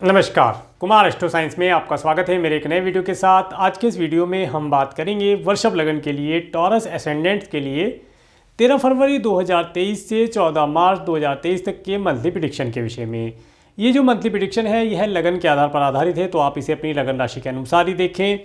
नमस्कार, Kumar astro science में आपका स्वागत है मेरे एक नए वीडियो के साथ। आज के इस वीडियो में हम बात करेंगे वृषभ लगन के लिए टॉरस एसेंडेंट के लिए 13 फरवरी 2023 से 14 मार्च 2023 तक के मंथली प्रेडिक्शन के विषय में। ये जो मंथली प्रेडिक्शन है यह लगन के आधार पर आधारित है, तो आप इसे अपनी लगन राशि के अनुसार ही देखें।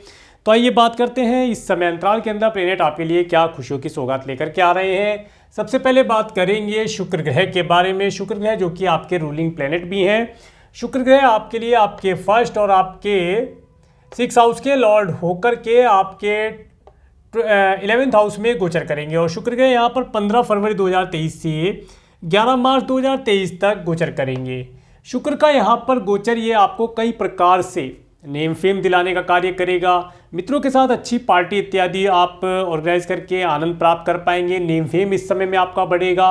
तो आइए बात करते हैं इस समय अंतराल के अंदर प्लेनेट आपके लिए क्या खुशियों की सौगात लेकर के आ रहे हैं। सबसे पहले बात करेंगे शुक्र ग्रह के बारे में। शुक्र ग्रह जो कि आपके रूलिंग प्लेनेट भी हैं। शुक्र ग्रह आपके लिए आपके फर्स्ट और आपके 6 हाउस के लॉर्ड होकर के आपके 11th हाउस में गोचर करेंगे। और शुक्र ग्रह यहाँ पर 15 फरवरी 2023 से 11 मार्च 2023 तक गोचर करेंगे। शुक्र का यहाँ पर गोचर ये आपको कई प्रकार से नेम फेम दिलाने का कार्य करेगा। मित्रों के साथ अच्छी पार्टी इत्यादि आप ऑर्गेनाइज करके आनंद प्राप्त कर पाएंगे। नेम फेम इस समय में आपका बढ़ेगा।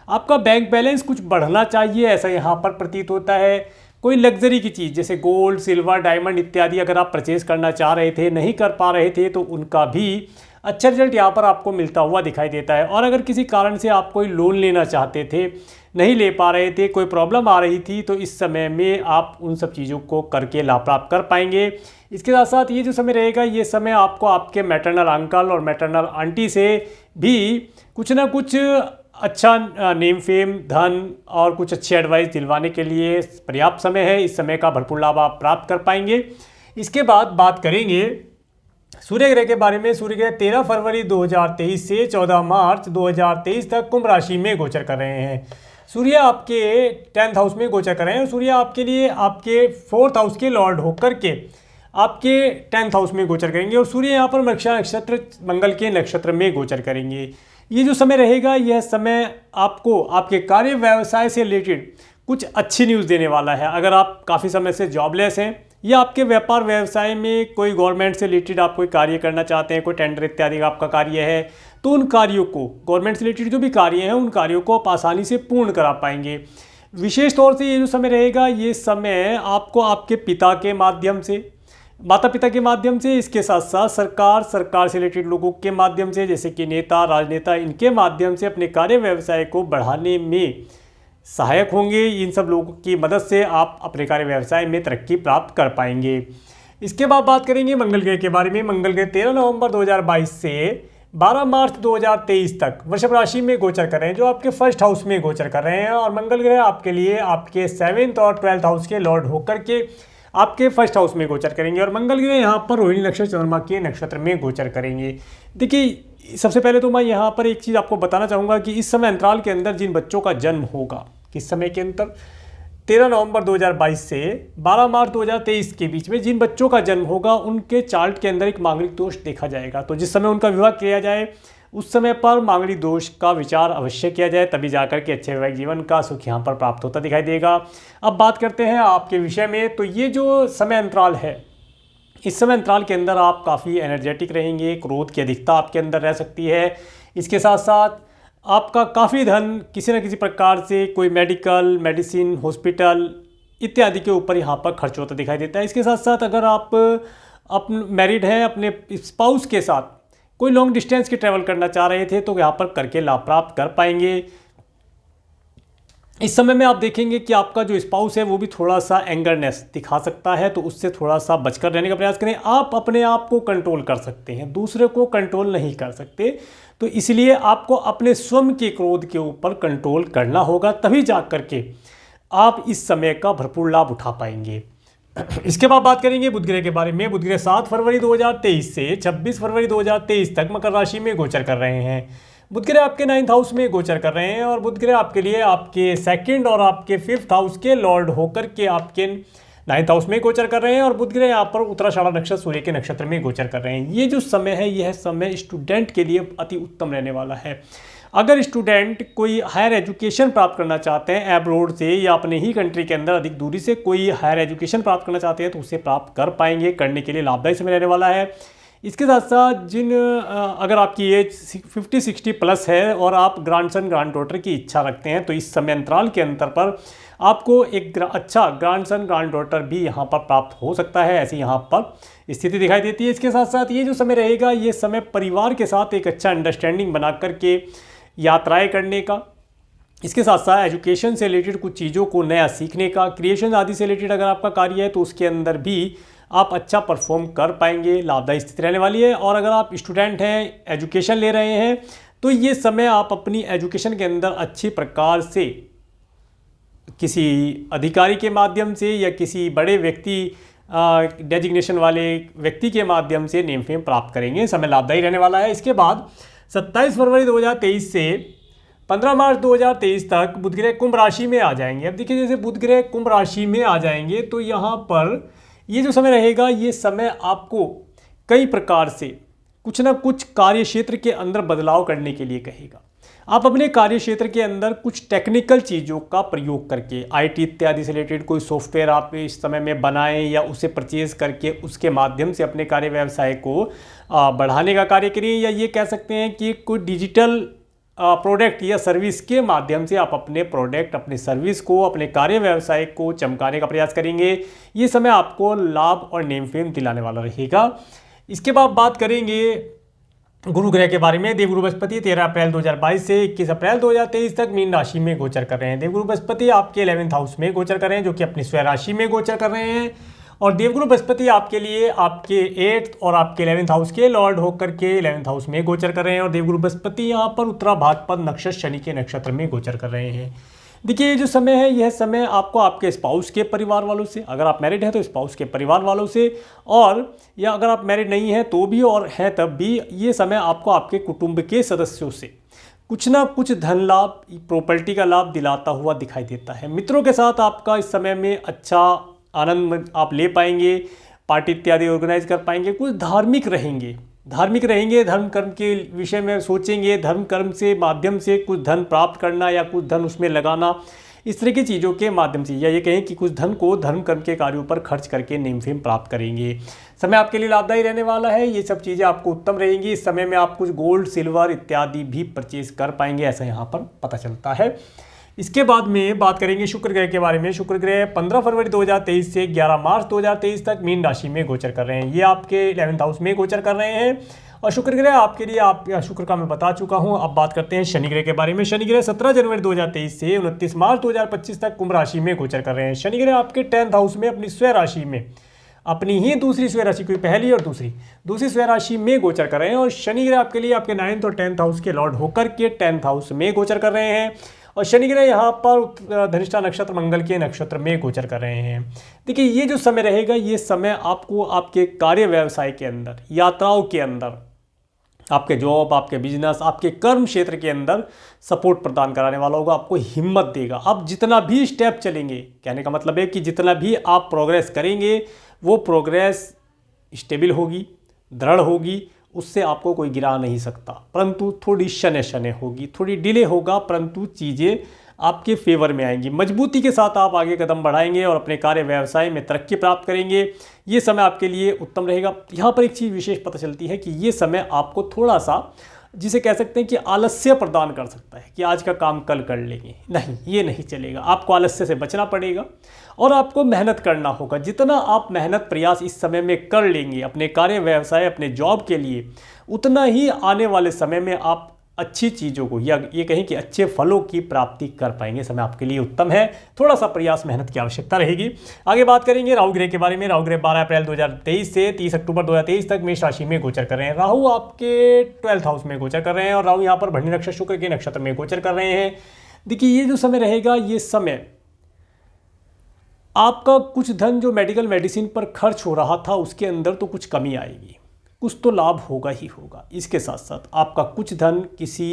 आपका बैंक बैलेंस कुछ बढ़ना चाहिए, ऐसा यहाँ पर प्रतीत होता है। कोई लग्जरी की चीज़ जैसे गोल्ड, सिल्वर, डायमंड इत्यादि अगर आप परचेज करना चाह रहे थे, नहीं कर पा रहे थे, तो उनका भी अच्छा रिजल्ट यहाँ पर आपको मिलता हुआ दिखाई देता है। और अगर किसी कारण से आप कोई लोन लेना चाहते थे, नहीं ले पा रहे थे, कोई प्रॉब्लम आ रही थी, तो इस समय में आप उन सब चीज़ों को करके लाभ प्राप्त कर पाएंगे। इसके साथ साथ ये जो समय रहेगा, ये समय आपको आपके मैटरनल अंकल और मैटरनल आंटी से भी कुछ ना कुछ अच्छा नेम फेम, धन और कुछ अच्छी एडवाइस दिलवाने के लिए पर्याप्त समय है। इस समय का भरपूर लाभ आप प्राप्त कर पाएंगे। इसके बाद बात करेंगे सूर्य ग्रह के बारे में। सूर्य ग्रह 13 फरवरी 2023 से 14 मार्च 2023 तक कुंभ राशि में गोचर कर रहे हैं। सूर्य आपके 10th हाउस में गोचर कर रहे हैं और सूर्य आपके लिए आपके 4th हाउस के लॉर्ड होकर के आपके 10th हाउस में गोचर करेंगे। और सूर्य यहाँ पर मृगशिरा नक्षत्र, मंगल के नक्षत्र में गोचर करेंगे। ये जो समय रहेगा, यह समय आपको आपके कार्य व्यवसाय से रिलेटेड कुछ अच्छी न्यूज़ देने वाला है। अगर आप काफ़ी समय से जॉबलेस हैं या आपके व्यापार व्यवसाय में कोई गवर्नमेंट से रिलेटेड आप कोई कार्य करना चाहते हैं, कोई टेंडर इत्यादि का आपका कार्य है, तो उन कार्यों को, गवर्नमेंट से रिलेटेड जो भी कार्य हैं, उन कार्यों को आप आसानी से पूर्ण करा पाएंगे। विशेष तौर से ये जो समय रहेगा, ये समय आपको आपके पिता के माध्यम से, माता पिता के माध्यम से, इसके साथ साथ सरकार से रिलेटेड लोगों के माध्यम से, जैसे कि नेता, राजनेता, इनके माध्यम से अपने कार्य व्यवसाय को बढ़ाने में सहायक होंगे। इन सब लोगों की मदद से आप अपने कार्य व्यवसाय में तरक्की प्राप्त कर पाएंगे। इसके बाद बात करेंगे मंगल ग्रह के बारे में। मंगल ग्रह 13 नवंबर 2022 से 12 मार्च 2023 तक वृषभ राशि में गोचर कर रहे हैं, जो आपके फर्स्ट हाउस में गोचर कर रहे हैं। और मंगल ग्रह आपके लिए आपके 7th और 12th हाउस के लॉर्ड होकर के आपके फर्स्ट हाउस में गोचर करेंगे। और मंगल ग्रह यहाँ पर रोहिणी नक्षत्र, चंद्रमा के नक्षत्र में गोचर करेंगे। देखिए, सबसे पहले तो मैं यहाँ पर एक चीज़ आपको बताना चाहूँगा कि इस समय अंतराल के अंदर जिन बच्चों का जन्म होगा, किस समय के अंतर 13 नवंबर 2022 से 12 मार्च 2023 के बीच में जिन बच्चों का जन्म होगा, उनके चार्ट के अंदर एक मांगलिक दोष देखा जाएगा। तो जिस समय उनका विवाह किया जाए, उस समय पर मांगलिक दोष का विचार अवश्य किया जाए, तभी जाकर के अच्छे वैवाहिक जीवन का सुख यहाँ पर प्राप्त होता दिखाई देगा। अब बात करते हैं आपके विषय में। तो ये जो समय अंतराल है, इस समय अंतराल के अंदर आप काफ़ी एनर्जेटिक रहेंगे, क्रोध की अधिकता आपके अंदर रह सकती है। इसके साथ साथ आपका काफ़ी धन किसी न किसी प्रकार से कोई मेडिकल, मेडिसिन, हॉस्पिटल इत्यादि के ऊपर यहाँ पर खर्च होता दिखाई देता है। इसके साथ साथ अगर आप मैरिड हैं, अपने स्पाउस के साथ कोई लॉन्ग डिस्टेंस की ट्रैवल करना चाह रहे थे, तो यहाँ पर करके लाभ प्राप्त कर पाएंगे। इस समय में आप देखेंगे कि आपका जो स्पाउस है वो भी थोड़ा सा एंगरनेस दिखा सकता है, तो उससे थोड़ा सा बचकर रहने का प्रयास करें। आप अपने आप को कंट्रोल कर सकते हैं, दूसरे को कंट्रोल नहीं कर सकते, तो इसलिए आपको अपने स्वयं के क्रोध के ऊपर कंट्रोल करना होगा, तभी जा करके आप इस समय का भरपूर लाभ उठा पाएंगे। इसके बाद बात करेंगे बुध ग्रह के बारे में। बुध ग्रह 7 फरवरी 2023 से 26 फरवरी 2023 तक मकर राशि में गोचर कर रहे हैं। बुध ग्रह आपके 9th हाउस में गोचर कर रहे हैं और बुध ग्रह आपके लिए आपके 2nd और आपके 5th हाउस के लॉर्ड होकर के आपके 9th हाउस में गोचर कर रहे हैं। और बुध ग्रह यहाँ पर उत्तराषाढ़ा नक्षत्र, सूर्य के नक्षत्र में गोचर कर रहे हैं। ये जो समय है, यह समय स्टूडेंट के लिए अति उत्तम रहने वाला है। अगर स्टूडेंट कोई हायर एजुकेशन प्राप्त करना चाहते हैं एब्रोड से या अपने ही कंट्री के अंदर अधिक दूरी से कोई हायर एजुकेशन प्राप्त करना चाहते हैं, तो उसे प्राप्त कर पाएंगे। करने के लिए लाभदायी समय रहने वाला है। इसके साथ साथ अगर आपकी एज 50-60 प्लस है और आप ग्रैंडसन ग्रैंड डॉटर की इच्छा रखते हैं, तो इस समय अंतराल के अंतर पर आपको एक अच्छा ग्रैंडसन ग्रैंड डॉटर भी यहाँ पर प्राप्त हो सकता है, ऐसी यहाँ पर स्थिति दिखाई देती है। इसके साथ साथ ये जो समय रहेगा, ये समय परिवार के साथ एक अच्छा अंडरस्टैंडिंग बना करके यात्राएं करने का, इसके साथ साथ एजुकेशन से रिलेटेड कुछ चीज़ों को नया सीखने का, क्रिएशन आदि से रिलेटेड अगर आपका कार्य है तो उसके अंदर भी आप अच्छा परफॉर्म कर पाएंगे, लाभदायी स्थिति रहने वाली है। और अगर आप स्टूडेंट हैं, एजुकेशन ले रहे हैं, तो ये समय आप अपनी एजुकेशन के अंदर अच्छी प्रकार से किसी अधिकारी के माध्यम से या किसी बड़े व्यक्ति डेजिग्नेशन वाले व्यक्ति के माध्यम से नेम फेम प्राप्त करेंगे। समय लाभदायी रहने वाला है। इसके बाद 27 फरवरी 2023 से 15 मार्च 2023 तक बुध ग्रह कुंभ राशि में आ जाएंगे। अब देखिए, जैसे बुध ग्रह कुंभ राशि में आ जाएंगे तो यहाँ पर ये जो समय रहेगा, ये समय आपको कई प्रकार से कुछ ना कुछ कार्य क्षेत्र के अंदर बदलाव करने के लिए कहेगा। आप अपने कार्य क्षेत्र के अंदर कुछ टेक्निकल चीज़ों का प्रयोग करके, आईटी इत्यादि से रिलेटेड कोई सॉफ्टवेयर आप इस समय में बनाएं या उसे परचेज करके उसके माध्यम से अपने कार्य व्यवसाय को बढ़ाने का कार्य करिए, या ये कह सकते हैं कि कोई डिजिटल प्रोडक्ट या सर्विस के माध्यम से आप अपने प्रोडक्ट, अपने सर्विस को, अपने कार्य व्यवसाय को चमकाने का प्रयास करेंगे। ये समय आपको लाभ और नेम फेम दिलाने वाला रहेगा। इसके बाद बात करेंगे गुरु ग्रह के बारे में। देवगुरु बृहस्पति 13 अप्रैल 2022 से 21 अप्रैल 2023 तक मीन राशि में गोचर कर रहे हैं। देवगुरु बृहस्पति आपके 11th हाउस में गोचर कर रहे हैं, जो कि अपनी स्वयं राशि में गोचर कर रहे हैं। और देवगुरु बृहस्पति आपके लिए आपके 8th और आपके 11th हाउस के लॉर्ड होकर के 11th हाउस में गोचर कर रहे हैं। और देवगुरु बृहस्पति यहाँ पर उत्तरा भाद्रपद नक्षत्र शनि के नक्षत्र में गोचर कर रहे हैं। देखिए, ये जो समय है, यह समय आपको आपके स्पाउस के परिवार वालों से, अगर आप मैरिड हैं तो स्पाउस के परिवार वालों से, और या अगर आप मैरिड नहीं हैं तो भी और हैं तब भी, ये समय आपको आपके कुटुंब के सदस्यों से कुछ ना कुछ धन लाभ, प्रॉपर्टी का लाभ दिलाता हुआ दिखाई देता है। मित्रों के साथ आपका इस समय में अच्छा आनंद आप ले पाएंगे, पार्टी इत्यादि ऑर्गेनाइज कर पाएंगे। कुछ धार्मिक रहेंगे, धर्म कर्म के विषय में सोचेंगे, धर्म कर्म से माध्यम से कुछ धन प्राप्त करना या कुछ धन उसमें लगाना, इस तरह की चीज़ों के माध्यम से, या ये कहें कि कुछ धन को धर्म कर्म के कार्यों पर खर्च करके नेम फेम प्राप्त करेंगे। समय आपके लिए लाभदायी रहने वाला है। ये सब चीज़ें आपको उत्तम रहेंगी। इस समय में आप कुछ गोल्ड, सिल्वर इत्यादि भी परचेज कर पाएंगे, ऐसा यहाँ पर पता चलता है। इसके बाद में बात करेंगे शुक्र ग्रह के बारे में। शुक्र ग्रह 15 फरवरी 2023 से 11 मार्च 2023 तक मीन राशि में गोचर कर रहे हैं। ये आपके 11th हाउस में गोचर कर रहे हैं। और शुक्र ग्रह आपके लिए, आप शुक्र का मैं बता चुका हूं। अब बात करते हैं शनि ग्रह के बारे में। शनि ग्रह 17 जनवरी 2023 से 29 मार्च 2025 तक कुंभ राशि में गोचर कर रहे हैं। शनि ग्रह आपके 10th हाउस में अपनी स्वयं राशि में, अपनी ही दूसरी स्वयं राशि, कोई पहली और दूसरी स्वयं राशि में गोचर कर रहे हैं। और शनि ग्रह आपके लिए आपके 9th और 10th हाउस के लॉर्ड होकर के 10th हाउस में गोचर कर रहे हैं। और शनि ग्रह यहाँ पर धनिष्ठा नक्षत्र मंगल के नक्षत्र में गोचर कर रहे हैं। देखिए, ये जो समय रहेगा, ये समय आपको आपके कार्य व्यवसाय के अंदर, यात्राओं के अंदर, आपके जॉब, आपके बिजनेस, आपके कर्म क्षेत्र के अंदर सपोर्ट प्रदान कराने वाला होगा, आपको हिम्मत देगा। आप जितना भी स्टेप चलेंगे, कहने का मतलब है कि जितना भी आप प्रोग्रेस करेंगे, वो प्रोग्रेस स्टेबल होगी, दृढ़ होगी, उससे आपको कोई गिरा नहीं सकता। परंतु थोड़ी शने होगी, थोड़ी डिले होगा, परंतु चीज़ें आपके फेवर में आएंगी। मजबूती के साथ आप आगे कदम बढ़ाएंगे और अपने कार्य व्यवसाय में तरक्की प्राप्त करेंगे। ये समय आपके लिए उत्तम रहेगा। यहाँ पर एक चीज़ विशेष पता चलती है कि ये समय आपको थोड़ा सा, जिसे कह सकते हैं कि आलस्य प्रदान कर सकता है, कि आज का काम कल कर लेंगे। नहीं, ये नहीं चलेगा। आपको आलस्य से बचना पड़ेगा और आपको मेहनत करना होगा। जितना आप मेहनत प्रयास इस समय में कर लेंगे अपने कार्य व्यवसाय, अपने जॉब के लिए, उतना ही आने वाले समय में आप अच्छी चीज़ों को, या ये कहें कि अच्छे फलों की प्राप्ति कर पाएंगे। समय आपके लिए उत्तम है। थोड़ा सा प्रयास, मेहनत की आवश्यकता रहेगी। आगे बात करेंगे राहु ग्रह के बारे में। राहु ग्रह 12 अप्रैल 2023 से 30 अक्टूबर 2023 तक मेष राशि में गोचर कर रहे हैं। राहु आपके 12th हाउस में गोचर कर रहे हैं और राहु यहाँ पर भरणी नक्षत्र शुक्र के नक्षत्र में गोचर कर रहे हैं। देखिए, ये जो समय रहेगा, ये समय आपका कुछ धन जो मेडिकल मेडिसिन पर खर्च हो रहा था, उसके अंदर तो कुछ कमी आएगी, कुछ तो लाभ होगा ही होगा। इसके साथ साथ आपका कुछ धन किसी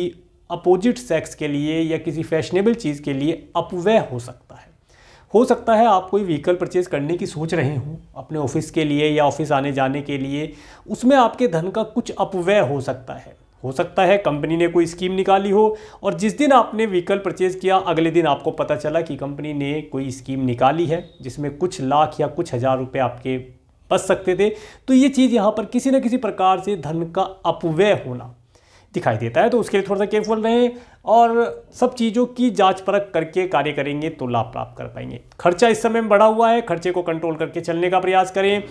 अपोजिट सेक्स के लिए या किसी फैशनेबल चीज़ के लिए अपव्यय हो सकता है। हो सकता है आप कोई व्हीकल परचेज करने की सोच रहे हों अपने ऑफिस के लिए या ऑफिस आने जाने के लिए, उसमें आपके धन का कुछ अपव्यय हो सकता है। हो सकता है कंपनी ने कोई स्कीम निकाली हो और जिस दिन आपने व्हीकल परचेज किया, अगले दिन आपको पता चला कि कंपनी ने कोई स्कीम निकाली है जिसमें कुछ लाख या कुछ हज़ार रुपये आपके बच सकते थे। तो ये चीज़ यहाँ पर किसी न किसी प्रकार से धन का अपव्यय होना दिखाई देता है। तो उसके लिए थोड़ा सा केयरफुल रहें और सब चीज़ों की जांच परख करके कार्य करेंगे तो लाभ प्राप्त कर पाएंगे। खर्चा इस समय में बढ़ा हुआ है, खर्चे को कंट्रोल करके चलने का प्रयास करें।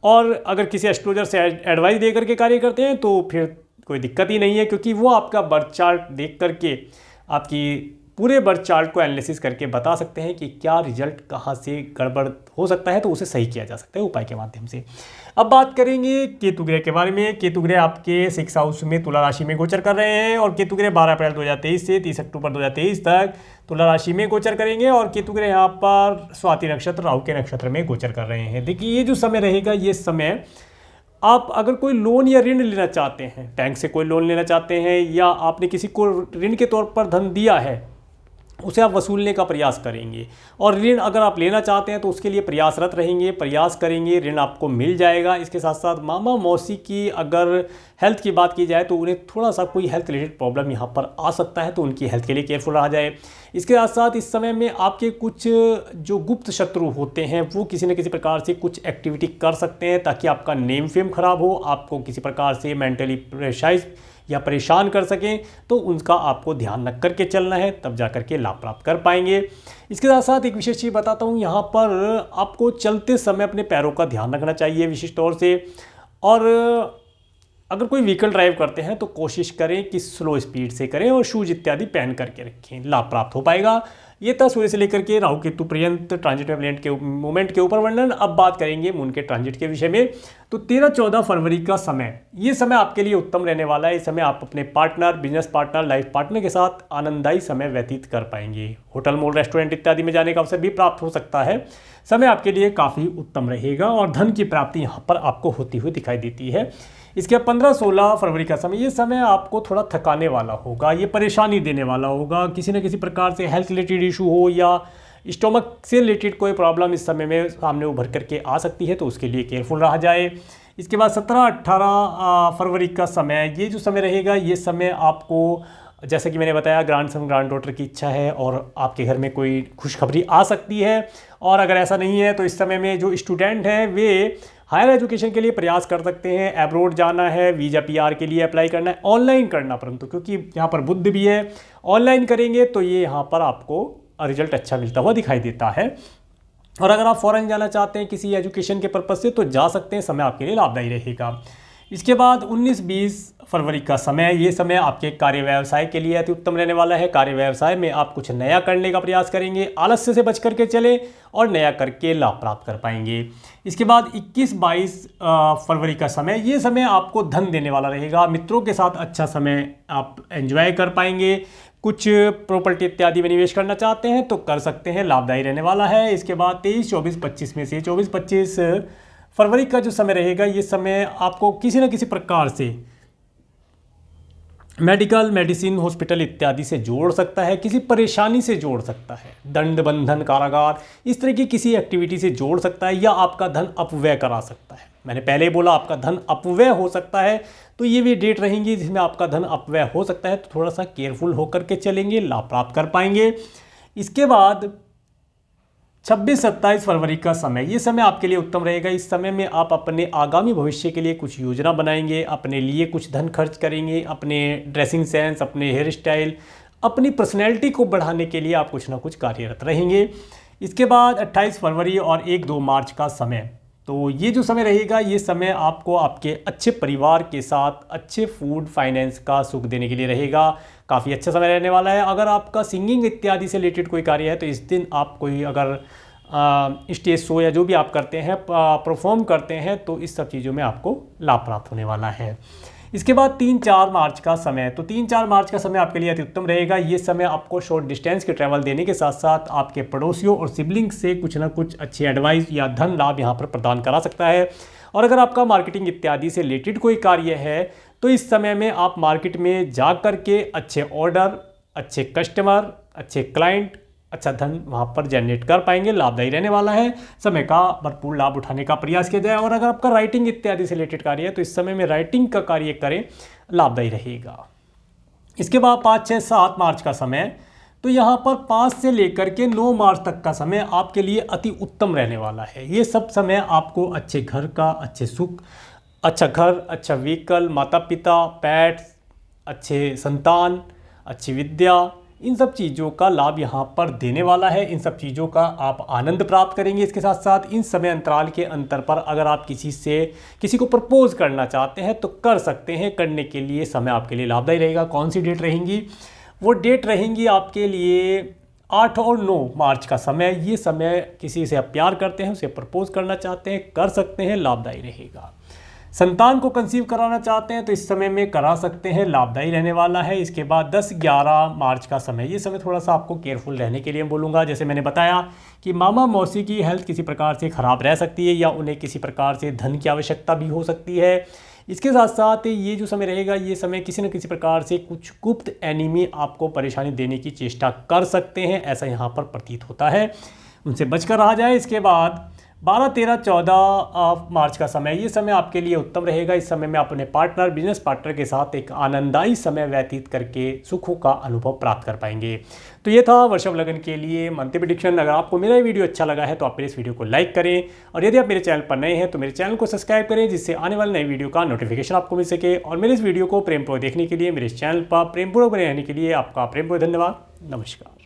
और अगर किसी एस्ट्रोलॉजर से एडवाइस दे करके कार्य करते हैं तो फिर कोई दिक्कत ही नहीं है, क्योंकि वो आपका बर्थ चार्ट देख करके, आपकी पूरे बर्थ चार्ट को एनालिसिस करके बता सकते हैं कि क्या रिजल्ट कहाँ से गड़बड़ हो सकता है, तो उसे सही किया जा सकता है उपाय के माध्यम से। अब बात करेंगे केतु ग्रह के बारे में। केतु ग्रह आपके 6 हाउस में तुला राशि में गोचर कर रहे हैं और केतु ग्रह 12 अप्रैल 2023 से 30 अक्टूबर 2023 तक तुला राशि में गोचर करेंगे और केतु ग्रह यहाँ पर स्वाति नक्षत्र राहु के नक्षत्र में गोचर कर रहे हैं। देखिए ये जो समय रहेगा, ये समय आप अगर कोई लोन या ऋण लेना चाहते हैं, बैंक से कोई लोन लेना चाहते हैं या आपने किसी को ऋण के तौर पर धन दिया है, उसे आप वसूलने का प्रयास करेंगे। और ऋण अगर आप लेना चाहते हैं तो उसके लिए प्रयासरत रहेंगे, प्रयास करेंगे, ऋण आपको मिल जाएगा। इसके साथ साथ मामा मौसी की अगर हेल्थ की बात की जाए तो उन्हें थोड़ा सा कोई हेल्थ रिलेटेड प्रॉब्लम यहाँ पर आ सकता है, तो उनकी हेल्थ के लिए केयरफुल रहा जाए। इसके साथ साथ इस समय में आपके कुछ जो गुप्त शत्रु होते हैं वो किसी न किसी प्रकार से कुछ एक्टिविटी कर सकते हैं ताकि आपका नेम फेम खराब हो, आपको किसी प्रकार से मेंटली प्रेशराइज या परेशान कर सकें, तो उनका आपको ध्यान रख करके चलना है, तब जा करके लाभ प्राप्त कर पाएंगे। इसके साथ साथ एक विशेष चीज़ बताता हूँ, यहाँ पर आपको चलते समय अपने पैरों का ध्यान रखना चाहिए विशेष तौर से। और अगर कोई व्हीकल ड्राइव करते हैं तो कोशिश करें कि स्लो स्पीड से करें और शूज इत्यादि पहन करके रखें, लाभ प्राप्त हो पाएगा। ये था सूर्य से लेकर के राहु केतु पर्यंत ट्रांजिट में प्लैनेट के मूवमेंट के ऊपर वर्णन। अब बात करेंगे मून के ट्रांजिट के विषय में। तो 13-14 फरवरी का समय, ये समय आपके लिए उत्तम रहने वाला है। इस समय आप अपने partner, business partner, life partner के साथ आनंददायी समय व्यतीत कर पाएंगे। होटल, मॉल, रेस्टोरेंट इत्यादि में जाने का अवसर भी प्राप्त हो सकता है। समय आपके लिए काफ़ी उत्तम रहेगा और धन की प्राप्ति यहाँ पर आपको होती हुई दिखाई देती है। इसके 15-16 फरवरी का समय, ये समय आपको थोड़ा थकाने वाला होगा, ये परेशानी देने वाला होगा। किसी न किसी प्रकार से हेल्थ रिलेटेड इशू हो या स्टोमक से रिलेटेड कोई प्रॉब्लम इस समय में सामने उभर करके आ सकती है, तो उसके लिए केयरफुल रहा जाए। इसके बाद 17-18 फरवरी का समय, ये जो समय रहेगा, ये समय आपको, जैसा कि मैंने बताया, ग्रैंड सन ग्रैंड डॉटर की इच्छा है और आपके घर में कोई खुशखबरी आ सकती है। और अगर ऐसा नहीं है तो इस समय में जो स्टूडेंट हैं वे हायर एजुकेशन के लिए प्रयास कर सकते हैं। एब्रोड जाना है, वीज़ा PR के लिए अप्लाई करना है, ऑनलाइन करना, परंतु क्योंकि यहाँ पर बुध भी है, ऑनलाइन करेंगे तो ये यहाँ पर आपको रिजल्ट अच्छा मिलता हुआ दिखाई देता है। और अगर आप फॉरेन जाना चाहते हैं किसी एजुकेशन के पर्पज़ से तो जा सकते हैं, समय आपके लिए लाभदायी रहेगा। इसके बाद 19-20 फरवरी का समय, ये समय आपके कार्य व्यवसाय के लिए अति उत्तम रहने वाला है। कार्य व्यवसाय में आप कुछ नया करने का प्रयास करेंगे, आलस्य से बच करके चले और नया करके लाभ प्राप्त कर पाएंगे। इसके बाद 21-22 फरवरी का समय, ये समय आपको धन देने वाला रहेगा। मित्रों के साथ अच्छा समय आप एंजॉय कर पाएंगे। कुछ प्रॉपर्टी इत्यादि में निवेश करना चाहते हैं तो कर सकते हैं, लाभदायी रहने वाला है। इसके बाद 23-24-25 में से 24-25 फरवरी का जो समय रहेगा, ये समय आपको किसी न किसी प्रकार से मेडिकल, मेडिसिन, हॉस्पिटल इत्यादि से जोड़ सकता है, किसी परेशानी से जोड़ सकता है, दंड, बंधन, कारागार, इस तरह की किसी एक्टिविटी से जोड़ सकता है या आपका धन अपव्यय करा सकता है। मैंने पहले ही बोला आपका धन अपव्यय हो सकता है, तो ये भी डेट रहेंगी जिसमें आपका धन अपव्यय हो सकता है, तो थोड़ा सा केयरफुल होकर के चलेंगे, लाभ प्राप्त कर पाएंगे। इसके बाद 26-27 फरवरी का समय, ये समय आपके लिए उत्तम रहेगा। इस समय में आप अपने आगामी भविष्य के लिए कुछ योजना बनाएंगे, अपने लिए कुछ धन खर्च करेंगे, अपने ड्रेसिंग सेंस, अपने हेयर स्टाइल, अपनी पर्सनैलिटी को बढ़ाने के लिए आप कुछ ना कुछ कार्यरत रहेंगे। इसके बाद 28 फरवरी और 1-2 मार्च का समय, तो ये जो समय रहेगा, ये समय आपको आपके अच्छे परिवार के साथ अच्छे फूड, फाइनेंस का सुख देने के लिए रहेगा। काफ़ी अच्छा समय रहने वाला है। अगर आपका सिंगिंग इत्यादि से रिलेटेड कोई कार्य है तो इस दिन आप कोई अगर स्टेज शो या जो भी आप करते हैं, परफॉर्म करते हैं, तो इस सब चीज़ों में आपको लाभ प्राप्त होने वाला है। इसके बाद 3-4 मार्च का समय, तो 3-4 मार्च का समय आपके लिए अति उत्तम रहेगा। ये समय आपको शॉर्ट डिस्टेंस के ट्रैवल देने के साथ साथ आपके पड़ोसियों और सिबलिंग्स से कुछ ना कुछ अच्छी एडवाइस या धन लाभ यहाँ पर प्रदान करा सकता है। और अगर आपका मार्केटिंग इत्यादि से रिलेटेड कोई कार्य है तो इस समय में आप मार्केट में जा कर के अच्छे ऑर्डर, अच्छे कस्टमर, अच्छे क्लाइंट, अच्छा धन वहाँ पर जनरेट कर पाएंगे, लाभदायी रहने वाला है। समय का भरपूर लाभ उठाने का प्रयास किया जाए। और अगर आपका राइटिंग इत्यादि से रिलेटेड कार्य है तो इस समय में राइटिंग का कार्य करें, लाभदायी रहेगा। इसके बाद 5-6-7 मार्च का समय, तो यहाँ पर 5 से लेकर के 9 मार्च तक का समय आपके लिए अति उत्तम रहने वाला है। ये सब समय आपको अच्छे घर का, अच्छे सुख, अच्छा घर, अच्छा व्हीकल, माता पिता, पेट्स, अच्छे संतान, अच्छी विद्या, इन सब चीज़ों का लाभ यहाँ पर देने वाला है। इन सब चीज़ों का आप आनंद प्राप्त करेंगे। इसके साथ साथ इन समय अंतराल के अंतर पर अगर आप किसी को प्रपोज करना चाहते हैं तो कर सकते हैं। करने के लिए समय आपके लिए लाभदायी रहेगा। कौन सी डेट रहेंगी? वो डेट रहेंगी आपके लिए 8 और 9 मार्च का समय। ये समय किसी से आप प्यार करते हैं, उसे प्रपोज करना चाहते हैं, कर सकते हैं, लाभदायी रहेगा। संतान को कंसीव कराना चाहते हैं तो इस समय में करा सकते हैं, लाभदायी रहने वाला है। इसके बाद 10-11 मार्च का समय, ये समय थोड़ा सा आपको केयरफुल रहने के लिए बोलूँगा। जैसे मैंने बताया कि मामा मौसी की हेल्थ किसी प्रकार से ख़राब रह सकती है या उन्हें किसी प्रकार से धन की आवश्यकता भी हो सकती है। इसके साथ साथ ये जो समय रहेगा, ये समय किसी न किसी प्रकार से कुछ गुप्त एनिमी आपको परेशानी देने की चेष्टा कर सकते हैं, ऐसा यहाँ पर प्रतीत होता है, उनसे बचकर रहा जाए। इसके बाद 12, 13, 14 मार्च का समय, ये समय आपके लिए उत्तम रहेगा। इस समय में आप अपने पार्टनर, बिजनेस पार्टनर के साथ एक आनंददायी समय व्यतीत करके सुखों का अनुभव प्राप्त कर पाएंगे। तो ये था वृषभ लगन के लिए मंथली प्रेडिक्शन। अगर आपको मेरा ये वीडियो अच्छा लगा है तो आप मेरे इस वीडियो को लाइक करें, और यदि आप मेरे चैनल पर नए हैं तो मेरे चैनल को सब्सक्राइब करें, जिससे आने वाले नए वीडियो का नोटिफिकेशन आपको मिल सके। और मेरे इस वीडियो को प्रेमपूर्वक देखने के लिए, मेरे इस चैनल पर प्रेमपूर्वक बने रहने के लिए आपका प्रेमपूर्वक धन्यवाद। नमस्कार।